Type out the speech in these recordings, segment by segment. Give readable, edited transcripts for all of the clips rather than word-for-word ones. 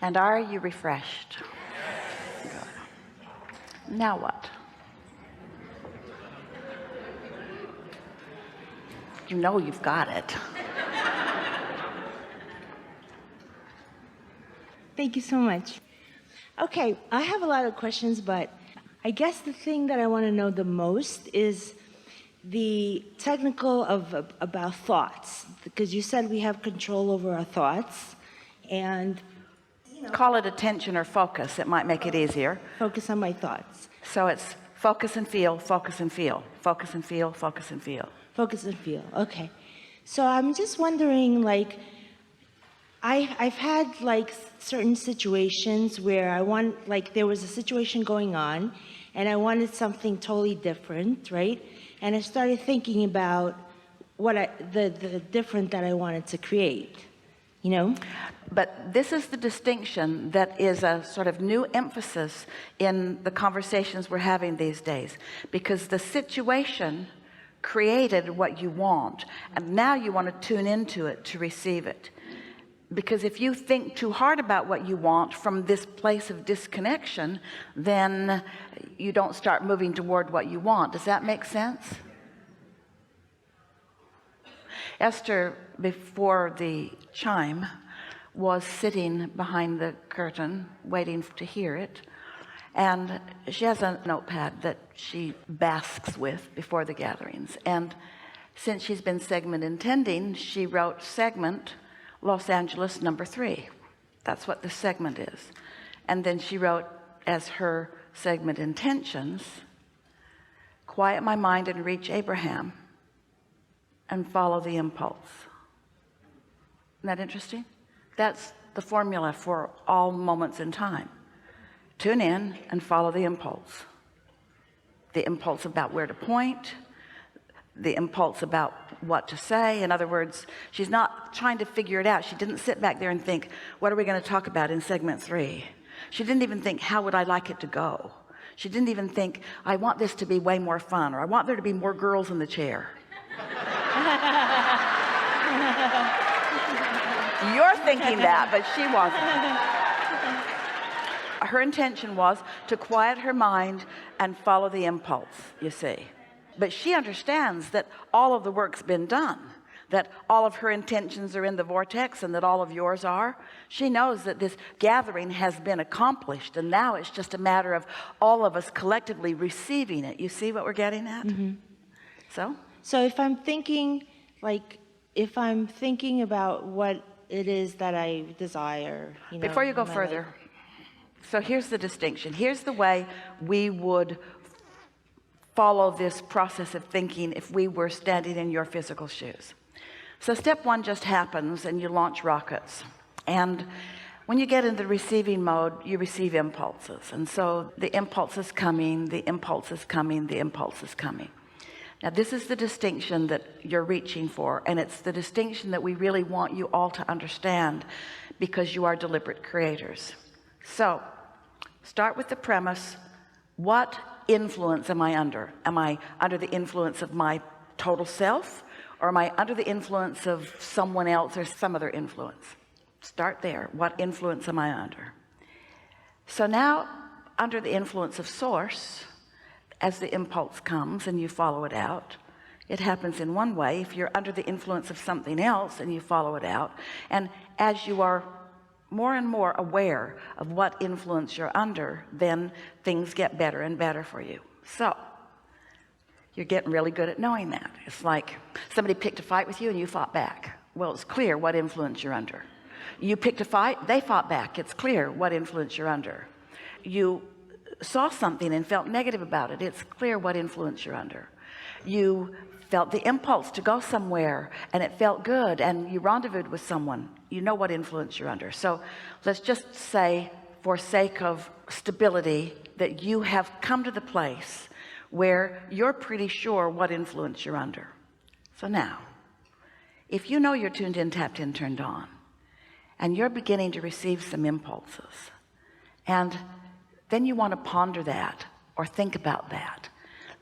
And are you refreshed? Good. Now what? You know you've got it. Thank you so much. Okay, I have a lot of questions, but I guess the thing that I want to know the most is the technical about thoughts, because you said we have control over our thoughts, and call it attention or focus. It might make it easier. Focus on my thoughts. So it's focus and feel, focus and feel, focus and feel, focus and feel. Focus and feel. Okay. So I'm just wondering, like, I've had like certain situations where there was a situation going on and I wanted something totally different, right? And I started thinking about the different that I wanted to create, you know? But this is the distinction that is a sort of new emphasis in the conversations we're having these days, because the situation created what you want, and now you want to tune into it to receive it. Because if you think too hard about what you want from this place of disconnection, then you don't start moving toward what you want. Does that make sense? Esther, before the chime, was sitting behind the curtain waiting to hear it, and she has a notepad that she basks with before the gatherings, and since she's been segment intending, she wrote segment Los Angeles number 3. That's what the segment is. And then she wrote as her segment intentions, quiet my mind and reach Abraham and follow the impulse. Isn't that interesting? That's the formula for all moments in time. Tune in and follow the impulse. The impulse about where to point, the impulse about what to say. In other words, she's not trying to figure it out. She didn't sit back there and think, what are we going to talk about in segment 3? She didn't even think, how would I like it to go? She didn't even think, I want this to be way more fun, or I want there to be more girls in the chair. You're thinking that, but she wasn't. Her intention was to quiet her mind and follow the impulse, you see. But she understands that all of the work's been done, that all of her intentions are in the vortex and that all of yours are. She knows that this gathering has been accomplished, and now it's just a matter of all of us collectively receiving it. You see what we're getting at? Mm-hmm. So if I'm thinking, about what it is that I desire, before you go further, so here's the distinction. Here's the way we would follow this process of thinking if we were standing in your physical shoes. So step 1 just happens and you launch rockets, and when you get into the receiving mode, you receive impulses, and so the impulse is coming, the impulse is coming, the impulse is coming. Now this is the distinction that you're reaching for, and it's the distinction that we really want you all to understand, because you are deliberate creators. So start with the premise, what influence am I under? Am I under the influence of my total self, or am I under the influence of someone else or some other influence? Start there. What influence am I under? So now, under the influence of source, as the impulse comes and you follow it out, it happens in one way. If you're under the influence of something else and you follow it out, and as you are more and more aware of what influence you're under, then things get better and better for you. So you're getting really good at knowing that. It's like somebody picked a fight with you and you fought back. Well, it's clear what influence you're under. You picked a fight, they fought back. It's clear what influence you're under. You saw something and felt negative about it. It's clear what influence you're under. You felt the impulse to go somewhere and it felt good, and you rendezvoused with someone. You know what influence you're under. So let's just say, for sake of stability, that you have come to the place where you're pretty sure what influence you're under. So now, if you know you're tuned in, tapped in, turned on, and you're beginning to receive some impulses, and then you want to ponder that or think about that,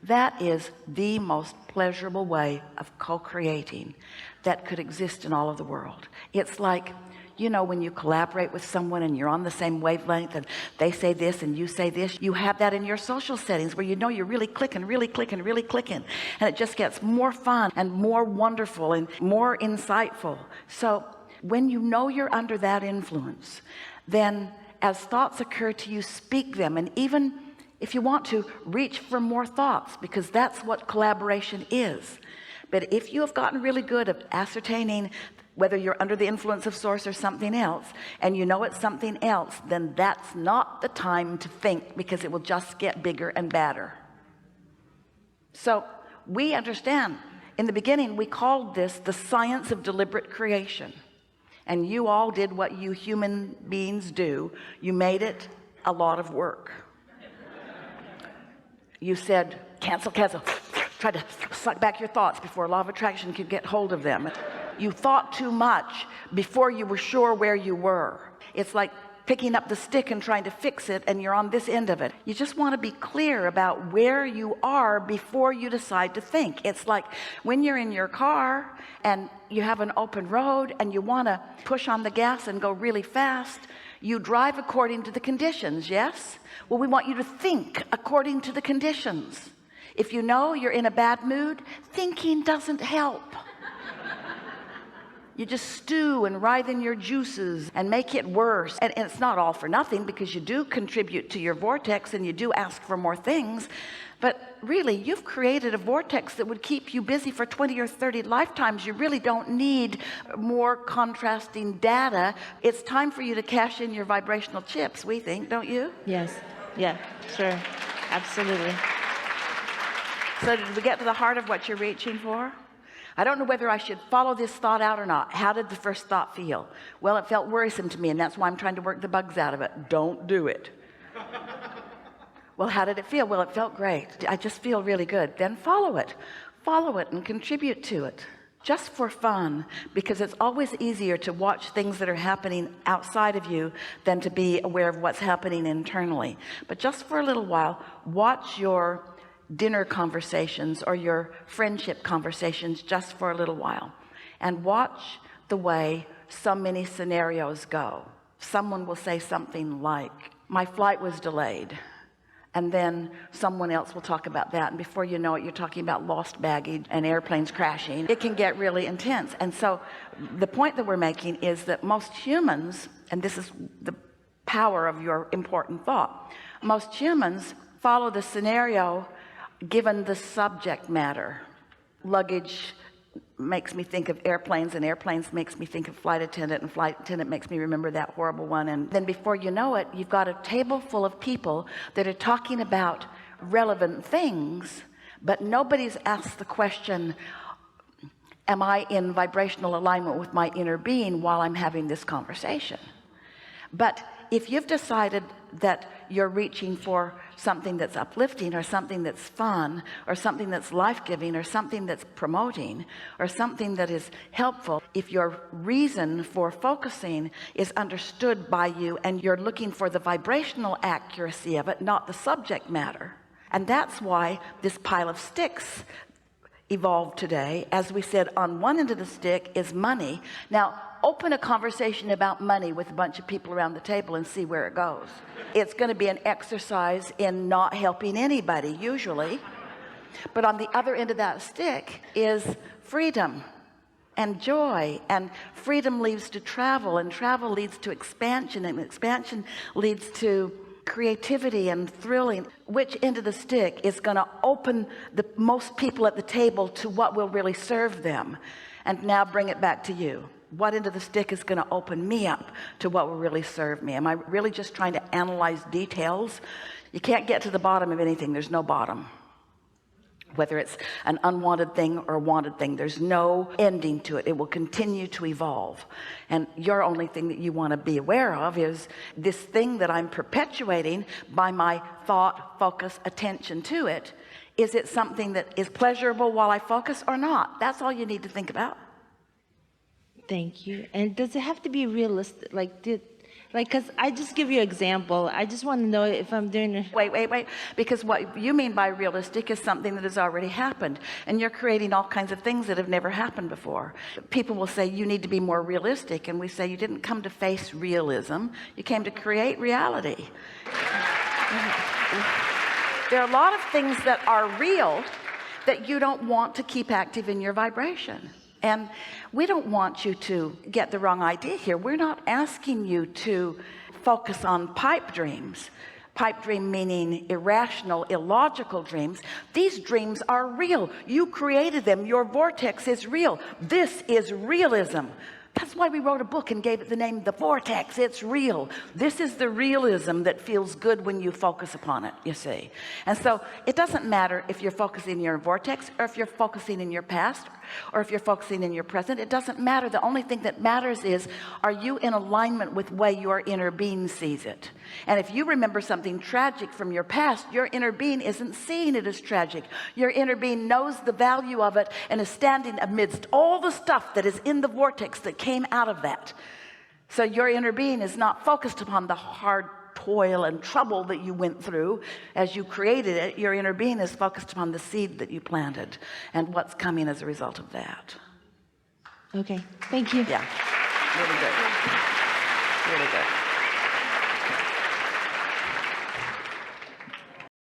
that is the most pleasurable way of co-creating that could exist in all of the world. It's like You know, when you collaborate with someone and you're on the same wavelength and they say this and you say this, you have that in your social settings where you know you're really clicking, and it just gets more fun and more wonderful and more insightful. So when you know you're under that influence, then as thoughts occur to you, speak them, and even if you want to, reach for more thoughts, because that's what collaboration is. But if you have gotten really good at ascertaining whether you're under the influence of source or something else, and you know it's something else, then that's not the time to think, because it will just get bigger and badder. So we understand, in the beginning we called this the science of deliberate creation, and you all did what you human beings do. You made it a lot of work. You said cancel, try to suck back your thoughts before law of attraction could get hold of them. You thought too much before you were sure where you were. It's like picking up the stick and trying to fix it, and you're on this end of it. You just want to be clear about where you are before you decide to think. It's like when you're in your car and you have an open road and you want to push on the gas and go really fast. You drive according to the conditions, yes? Well, we want you to think according to the conditions. If you know you're in a bad mood, thinking doesn't help. You just stew and writhe in your juices and make it worse. And it's not all for nothing, because you do contribute to your vortex and you do ask for more things. But really, you've created a vortex that would keep you busy for 20 or 30 lifetimes. You really don't need more contrasting data. It's time for you to cash in your vibrational chips, we think, don't you? Yes. Yeah, sure. Absolutely. So did we get to the heart of what you're reaching for? I don't know whether I should follow this thought out or not. How did the first thought feel? Well, it felt worrisome to me, and that's why I'm trying to work the bugs out of it. Don't do it. Well, how did it feel? Well, it felt great. I just feel really good. Then follow it and contribute to it, just for fun, because it's always easier to watch things that are happening outside of you than to be aware of what's happening internally. But just for a little while, watch your dinner conversations or your friendship conversations just for a little while, and watch the way so many scenarios go. Someone will say something like, my flight was delayed, and then someone else will talk about that, and before you know it, you're talking about lost baggage and airplanes crashing. It can get really intense. And so the point that we're making is that most humans, and this is the power of your important thought, most humans follow the scenario given the subject matter. Luggage makes me think of airplanes, and airplanes makes me think of flight attendant, and flight attendant makes me remember that horrible one. And then before you know it, you've got a table full of people that are talking about relevant things, but nobody's asked the question, am I in vibrational alignment with my inner being while I'm having this conversation? But if you've decided that you're reaching for something that's uplifting, or something that's fun, or something that's life-giving, or something that's promoting, or something that is helpful, if your reason for focusing is understood by you and you're looking for the vibrational accuracy of it, not the subject matter. And that's why this pile of sticks evolved today. As we said, on one end of the stick is money. Now open a conversation about money with a bunch of people around the table and see where it goes. It's going to be an exercise in not helping anybody usually. But on the other end of that stick is freedom and joy, and freedom leads to travel, and travel leads to expansion, and expansion leads to creativity and thrilling. Which end of the stick is going to open the most people at the table to what will really serve them? And now bring it back to you. What end of the stick is going to open me up to what will really serve me? Am I really just trying to analyze details? You can't get to the bottom of anything. There's no bottom. Whether it's an unwanted thing or a wanted thing, there's no ending to it. It will continue to evolve. And your only thing that you want to be aware of is this thing that I'm perpetuating by my thought, focus, attention to it. Is it something that is pleasurable while I focus or not? That's all you need to think about. Thank you. And does it have to be realistic? Like, Like, because I just give you an example. I just want to know if I'm doing it. Wait. Because what you mean by realistic is something that has already happened. And you're creating all kinds of things that have never happened before. People will say, you need to be more realistic. And we say, you didn't come to face realism. You came to create reality. There are a lot of things that are real that you don't want to keep active in your vibration. And we don't want you to get the wrong idea here. We're not asking you to focus on pipe dreams. Pipe dream meaning irrational, illogical dreams. These dreams are real. You created them. Your vortex is real. This is realism. That's why we wrote a book and gave it the name The Vortex. It's real. This is the realism that feels good when you focus upon it, you see. And so it doesn't matter if you're focusing in your vortex or if you're focusing in your past or if you're focusing in your present. It doesn't matter. The only thing that matters is, are you in alignment with the way your inner being sees it? And if you remember something tragic from your past, your inner being isn't seeing it as tragic. Your inner being knows the value of it and is standing amidst all the stuff that is in the vortex that came out of that. So your inner being is not focused upon the hard toil and trouble that you went through as you created it. Your inner being is focused upon the seed that you planted and what's coming as a result of that. Okay, thank you. Yeah, really good. Really good.